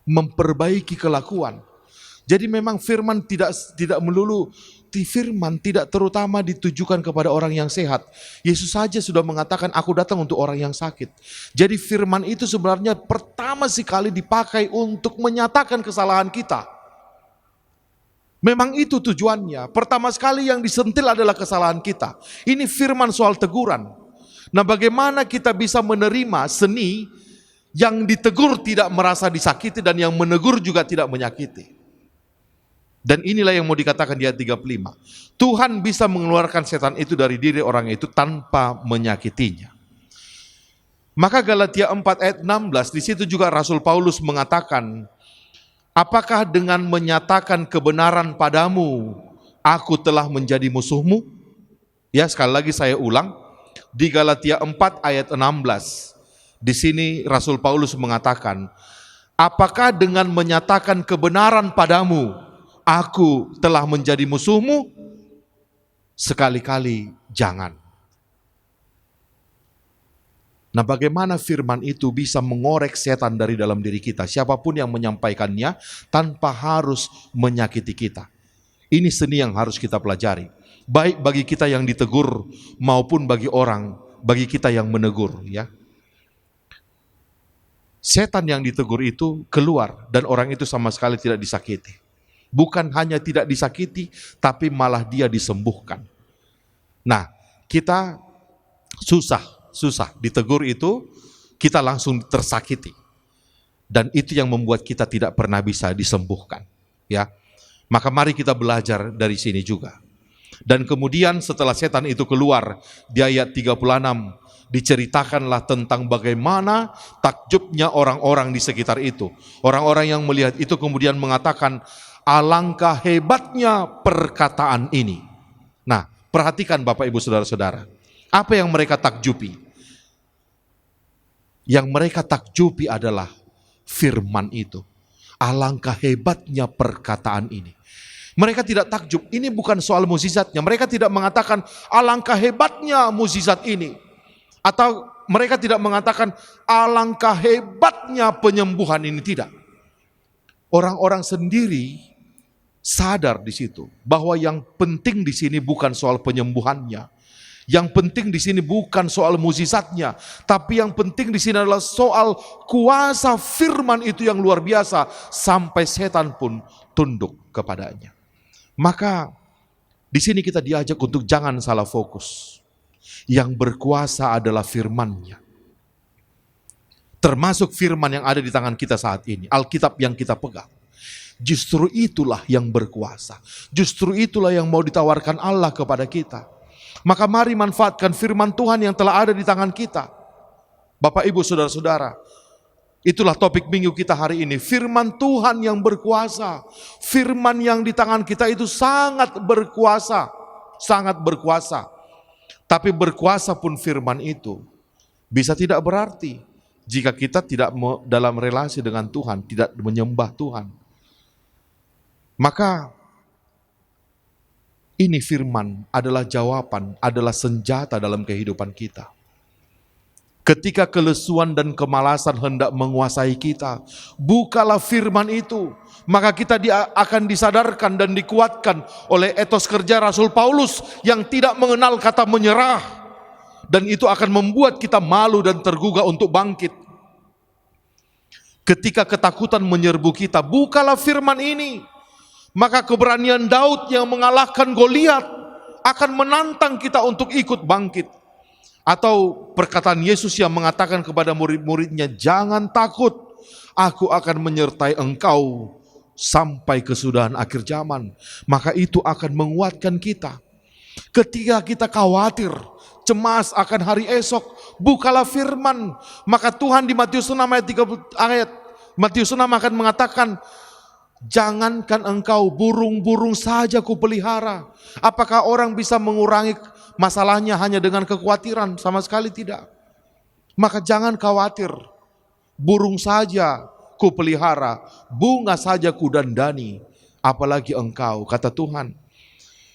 memperbaiki kelakuan. Jadi memang firman tidak melulu firman tidak terutama ditujukan kepada orang yang sehat. Yesus saja sudah mengatakan aku datang untuk orang yang sakit. Jadi firman itu sebenarnya pertama sekali dipakai untuk menyatakan kesalahan kita. Memang itu tujuannya. Pertama sekali yang disentil adalah kesalahan kita. Ini firman soal teguran. Nah, bagaimana kita bisa menerima seni yang ditegur tidak merasa disakiti dan yang menegur juga tidak menyakiti. Dan inilah yang mau dikatakan di ayat 35. Tuhan bisa mengeluarkan setan itu dari diri orang itu tanpa menyakitinya. Maka Galatia 4 ayat 16, di situ juga Rasul Paulus mengatakan, apakah dengan menyatakan kebenaran padamu, aku telah menjadi musuhmu? Ya, sekali lagi saya ulang, di Galatia 4 ayat 16, di sini Rasul Paulus mengatakan, apakah dengan menyatakan kebenaran padamu, aku telah menjadi musuhmu? Sekali-kali jangan. Nah, bagaimana firman itu bisa mengorek setan dari dalam diri kita? Siapapun yang menyampaikannya tanpa harus menyakiti kita. Ini seni yang harus kita pelajari. Baik bagi kita yang ditegur maupun bagi kita yang menegur, ya. Setan yang ditegur itu keluar dan orang itu sama sekali tidak disakiti. Bukan hanya tidak disakiti, tapi malah dia disembuhkan. Nah, kita susah ditegur itu, kita langsung tersakiti. Dan itu yang membuat kita tidak pernah bisa disembuhkan. Ya, maka mari kita belajar dari sini juga. Dan kemudian setelah setan itu keluar, di ayat 36, diceritakanlah tentang bagaimana takjubnya orang-orang di sekitar itu. Orang-orang yang melihat itu kemudian mengatakan, alangkah hebatnya perkataan ini. Nah, perhatikan Bapak Ibu Saudara-saudara, apa yang mereka takjubi? Yang mereka takjubi adalah firman itu. Alangkah hebatnya perkataan ini. Mereka tidak takjub, ini bukan soal mukjizatnya. Mereka tidak mengatakan alangkah hebatnya mukjizat ini. Atau mereka tidak mengatakan alangkah hebatnya penyembuhan ini, tidak. Orang-orang sendiri sadar di situ bahwa yang penting di sini bukan soal penyembuhannya. Yang penting di sini bukan soal mukjizatnya, tapi yang penting di sini adalah soal kuasa firman itu yang luar biasa sampai setan pun tunduk kepadanya. Maka di sini kita diajak untuk jangan salah fokus. Yang berkuasa adalah firman-Nya. Termasuk firman yang ada di tangan kita saat ini, Alkitab yang kita pegang. Justru itulah yang berkuasa. Justru itulah yang mau ditawarkan Allah kepada kita. Maka mari manfaatkan firman Tuhan yang telah ada di tangan kita. Bapak, Ibu, Saudara-saudara, itulah topik minggu kita hari ini. Firman Tuhan yang berkuasa. Firman yang di tangan kita itu sangat berkuasa. Sangat berkuasa. Tapi berkuasa pun firman itu bisa tidak berarti jika kita tidak dalam relasi dengan Tuhan, tidak menyembah Tuhan. Maka ini firman adalah jawaban, adalah senjata dalam kehidupan kita. Ketika kelesuan dan kemalasan hendak menguasai kita, bukalah firman itu. Maka kita akan disadarkan dan dikuatkan oleh etos kerja Rasul Paulus yang tidak mengenal kata menyerah. Dan itu akan membuat kita malu dan tergugah untuk bangkit. Ketika ketakutan menyerbu kita, bukalah firman ini. Maka keberanian Daud yang mengalahkan Goliat akan menantang kita untuk ikut bangkit. Atau perkataan Yesus yang mengatakan kepada murid-muridnya, jangan takut, aku akan menyertai engkau sampai kesudahan akhir zaman. Maka itu akan menguatkan kita. Ketika kita khawatir, cemas akan hari esok, bukalah firman. Maka Tuhan di Matius 6 ayat 30 Matius 6 akan mengatakan, jangankan engkau, burung-burung saja kupelihara. Apakah orang bisa mengurangi masalahnya hanya dengan kekhawatiran? Sama sekali tidak. Maka jangan khawatir. Burung saja kupelihara, bunga saja kudandani, apalagi engkau, kata Tuhan.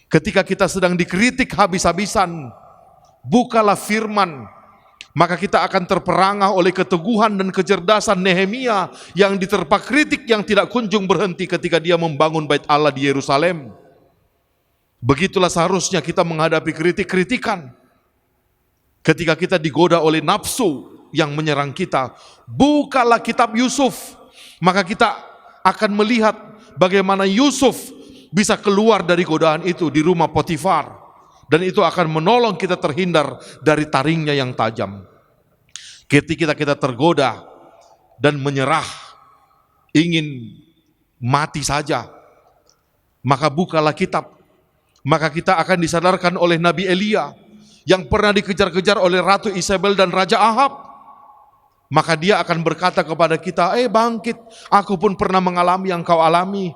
Ketika kita sedang dikritik habis-habisan, bukalah firman. Maka kita akan terperangah oleh keteguhan dan kecerdasan Nehemia yang diterpa kritik yang tidak kunjung berhenti ketika dia membangun bait Allah di Yerusalem. Begitulah seharusnya kita menghadapi kritik-kritikan. Ketika kita digoda oleh nafsu yang menyerang kita, bukalah kitab Yusuf. Maka kita akan melihat bagaimana Yusuf bisa keluar dari godaan itu di rumah Potifar. Dan itu akan menolong kita terhindar dari taringnya yang tajam. Ketika kita tergoda dan menyerah, ingin mati saja, Maka bukalah kitab, maka kita akan disadarkan oleh Nabi Elia yang pernah dikejar-kejar oleh Ratu Isabel dan Raja Ahab. Maka dia akan berkata kepada kita, bangkit, aku pun pernah mengalami yang kau alami.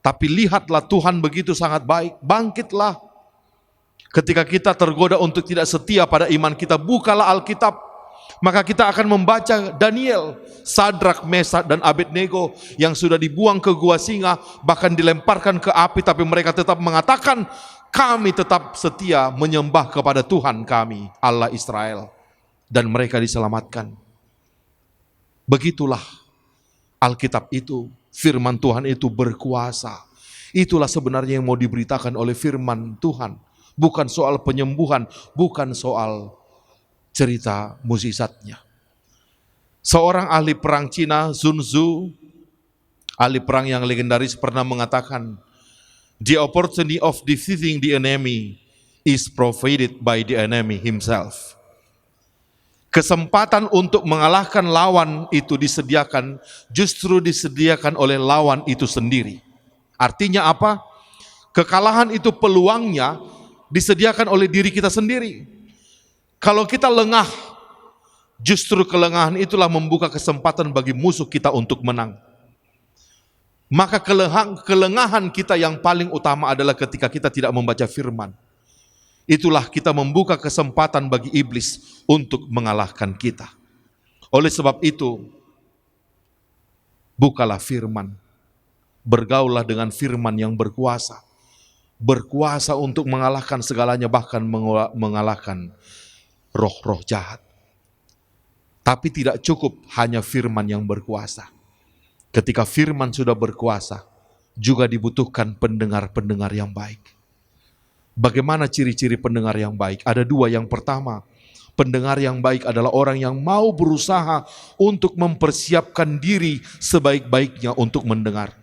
Tapi lihatlah Tuhan begitu sangat baik, bangkitlah. Ketika kita tergoda untuk tidak setia pada iman kita, bukalah Alkitab. Maka kita akan membaca Daniel, Sadrak, Mesak, dan Abednego yang sudah dibuang ke gua singa, bahkan dilemparkan ke api, tapi mereka tetap mengatakan, kami tetap setia menyembah kepada Tuhan kami, Allah Israel. Dan mereka diselamatkan. Begitulah Alkitab itu, firman Tuhan itu berkuasa. Itulah sebenarnya yang mau diberitakan oleh firman Tuhan. Bukan soal penyembuhan, bukan soal cerita mukjizatnya. Seorang ahli perang Cina, Sun Tzu, ahli perang yang legendaris, pernah mengatakan, the opportunity of defeating the enemy is provided by the enemy himself. Kesempatan untuk mengalahkan lawan itu justru disediakan oleh lawan itu sendiri. Artinya apa? Kekalahan itu peluangnya disediakan oleh diri kita sendiri. Kalau kita lengah, justru kelengahan itulah membuka kesempatan bagi musuh kita untuk menang. Maka kelengahan kita yang paling utama adalah ketika kita tidak membaca firman. Itulah kita membuka kesempatan bagi iblis untuk mengalahkan kita. Oleh sebab itu, bukalah firman. Bergaulah dengan firman yang berkuasa. Berkuasa untuk mengalahkan segalanya, bahkan mengalahkan roh-roh jahat. Tapi tidak cukup hanya firman yang berkuasa. Ketika firman sudah berkuasa, juga dibutuhkan pendengar-pendengar yang baik. Bagaimana ciri-ciri pendengar yang baik? Ada dua. Yang pertama, pendengar yang baik adalah orang yang mau berusaha untuk mempersiapkan diri sebaik-baiknya untuk mendengar.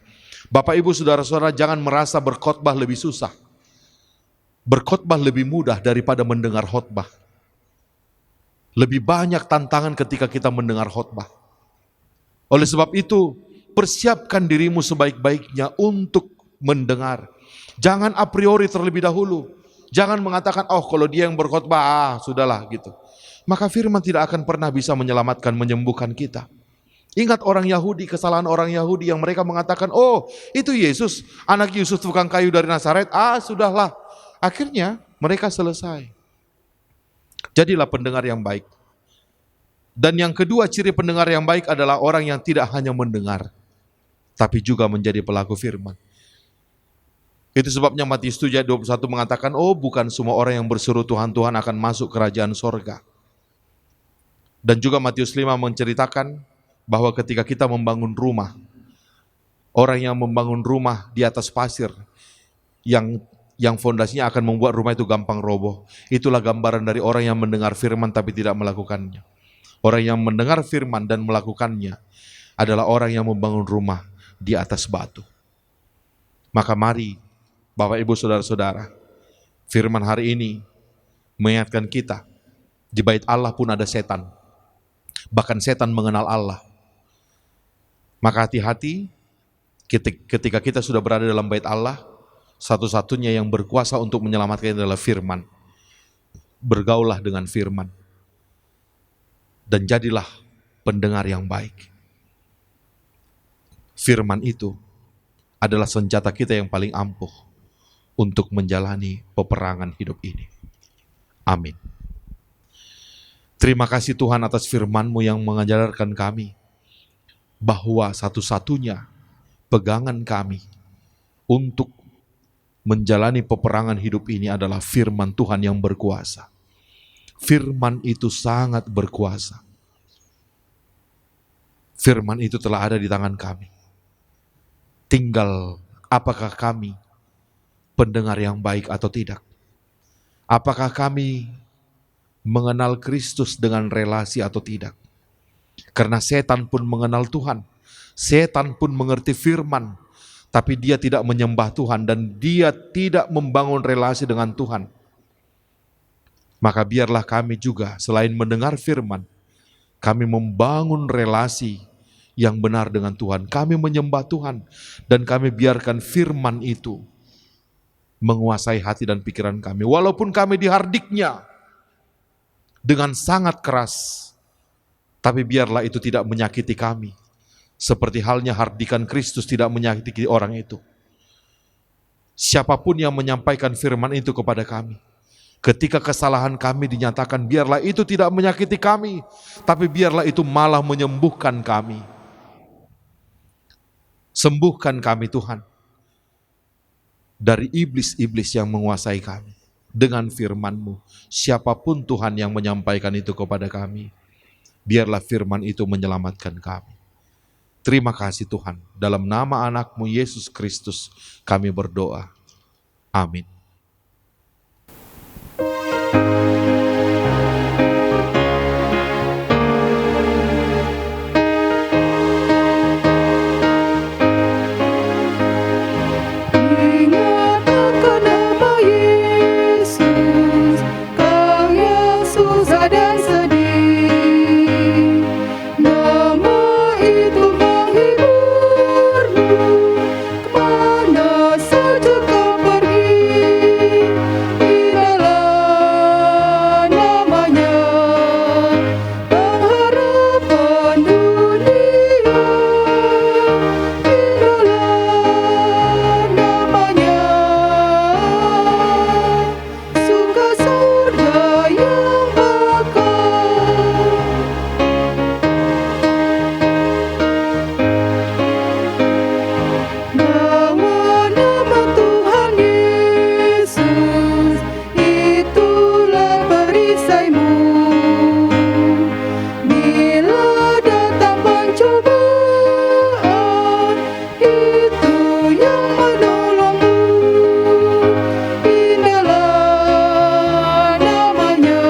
Bapak, Ibu, Saudara-saudara, jangan merasa berkhotbah lebih susah. Berkhotbah lebih mudah daripada mendengar khotbah. Lebih banyak tantangan ketika kita mendengar khotbah. Oleh sebab itu, persiapkan dirimu sebaik-baiknya untuk mendengar. Jangan a priori terlebih dahulu. Jangan mengatakan, kalau dia yang berkhotbah, sudahlah gitu. Maka firman tidak akan pernah bisa menyelamatkan, menyembuhkan kita. Ingat orang Yahudi, kesalahan orang Yahudi yang mereka mengatakan, itu Yesus, anak Yusuf tukang kayu dari Nazaret. Sudahlah. Akhirnya mereka selesai. Jadilah pendengar yang baik. Dan yang kedua, ciri pendengar yang baik adalah orang yang tidak hanya mendengar, tapi juga menjadi pelaku firman. Itu sebabnya Matius 7 ayat 21 mengatakan, bukan semua orang yang berseru Tuhan, Tuhan akan masuk kerajaan sorga. Dan juga Matius 5 menceritakan bahwa ketika kita membangun rumah, orang yang membangun rumah di atas pasir, yang fondasinya akan membuat rumah itu gampang roboh. Itulah gambaran dari orang yang mendengar firman tapi tidak melakukannya. Orang yang mendengar firman dan melakukannya adalah orang yang membangun rumah di atas batu. Maka mari, Bapak, Ibu, Saudara-saudara, firman hari ini mengingatkan kita, di bait Allah pun ada setan. Bahkan setan mengenal Allah. Maka hati-hati ketika kita sudah berada dalam bait Allah, satu-satunya yang berkuasa untuk menyelamatkan adalah firman. Bergaulah dengan firman. Dan jadilah pendengar yang baik. Firman itu adalah senjata kita yang paling ampuh untuk menjalani peperangan hidup ini. Amin. Terima kasih Tuhan atas firman-Mu yang mengajarkan kami bahwa satu-satunya pegangan kami untuk menjalani peperangan hidup ini adalah firman Tuhan yang berkuasa. Firman itu sangat berkuasa. Firman itu telah ada di tangan kami. Tinggal apakah kami pendengar yang baik atau tidak? Apakah kami mengenal Kristus dengan relasi atau tidak? Karena setan pun mengenal Tuhan. Setan pun mengerti firman. Tapi dia tidak menyembah Tuhan dan dia tidak membangun relasi dengan Tuhan. Maka biarlah kami juga selain mendengar firman, kami membangun relasi yang benar dengan Tuhan. Kami menyembah Tuhan dan kami biarkan firman itu menguasai hati dan pikiran kami. Walaupun kami dihardiknya dengan sangat keras, tapi biarlah itu tidak menyakiti kami. Seperti halnya hardikan Kristus tidak menyakiti orang itu. Siapapun yang menyampaikan firman itu kepada kami, ketika kesalahan kami dinyatakan, biarlah itu tidak menyakiti kami, tapi biarlah itu malah menyembuhkan kami. Sembuhkan kami Tuhan dari iblis-iblis yang menguasai kami dengan firman-Mu. Siapapun Tuhan yang menyampaikan itu kepada kami, biarlah firman itu menyelamatkan kami. Terima kasih Tuhan, dalam nama anak-Mu Yesus Kristus kami berdoa. Amin. Ingat akan nama Yesus, kau yang susah dan sedih. Nama itu menghiburmu, kemana saja kau pergi. Indahlah namanya, pengharapan dunia. Indahlah namanya, surga surga yang bakal. Nama Tuhan Yesus, itulah perisaimu. Bila datang pencobaan, itu yang menolongmu. Indahlah namanya,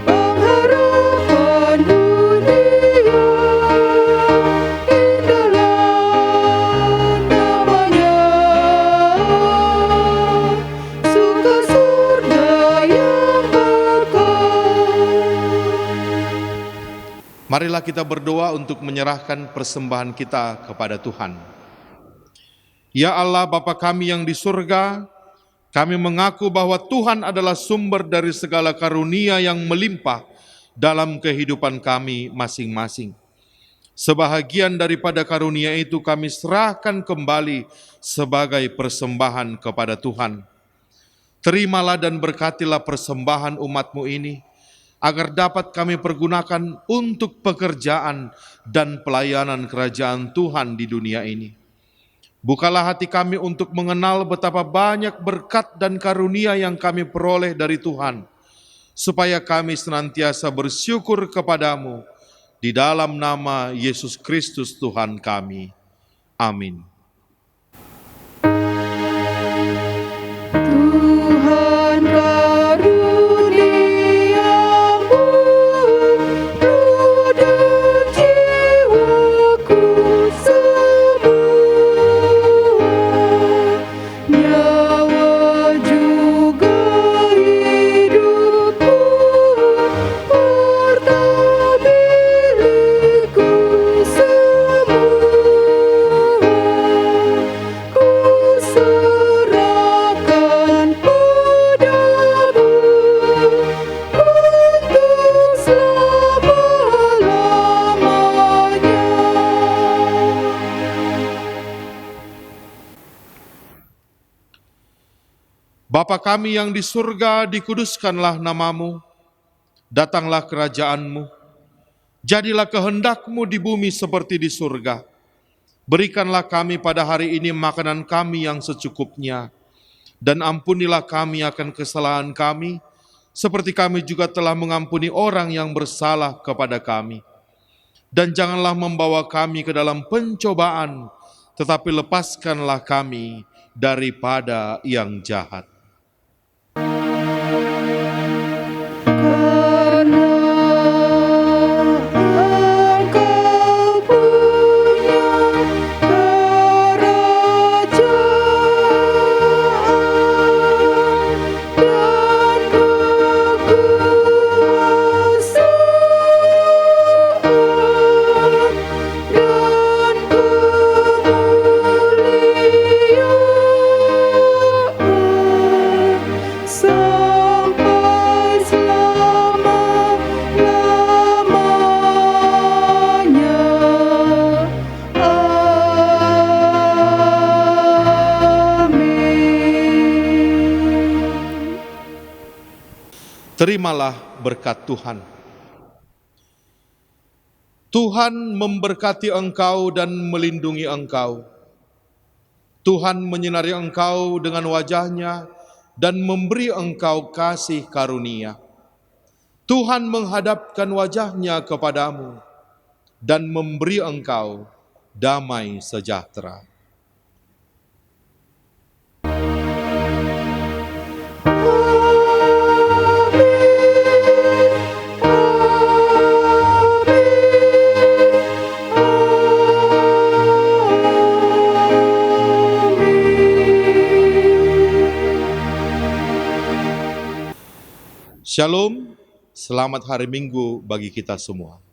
pengharapan dunia. Indahlah namanya, surga surga yang bakal. Marilah kita berdoa untuk menyerahkan persembahan kita kepada Tuhan. Ya Allah Bapa kami yang di surga, kami mengaku bahwa Tuhan adalah sumber dari segala karunia yang melimpah dalam kehidupan kami masing-masing. Sebahagian daripada karunia itu kami serahkan kembali sebagai persembahan kepada Tuhan. Terimalah dan berkatilah persembahan umat-Mu ini, agar dapat kami pergunakan untuk pekerjaan dan pelayanan kerajaan Tuhan di dunia ini. Bukalah hati kami untuk mengenal betapa banyak berkat dan karunia yang kami peroleh dari Tuhan, supaya kami senantiasa bersyukur kepadamu, di dalam nama Yesus Kristus Tuhan kami. Amin. Tuhan karuniamu, roh dan jiwaku semua, nyawa juga hidupku, harta milikku semua, ku serahkan padamu untuk selama-lamanya. Bapa kami yang di surga, dikuduskanlah namamu, datanglah kerajaanmu, jadilah kehendak-Mu di bumi seperti di surga. Berikanlah kami pada hari ini makanan kami yang secukupnya, dan ampunilah kami akan kesalahan kami, seperti kami juga telah mengampuni orang yang bersalah kepada kami. Dan janganlah membawa kami ke dalam pencobaan, tetapi lepaskanlah kami daripada yang jahat. Karena Engkau punya kerajaan dan kekuasaan Terimalah berkat Tuhan. Tuhan memberkati engkau dan melindungi engkau. Tuhan menyinari engkau dengan wajah-Nya dan memberi engkau kasih karunia. Tuhan menghadapkan wajah-Nya kepadamu dan memberi engkau damai sejahtera. Shalom, selamat hari Minggu bagi kita semua.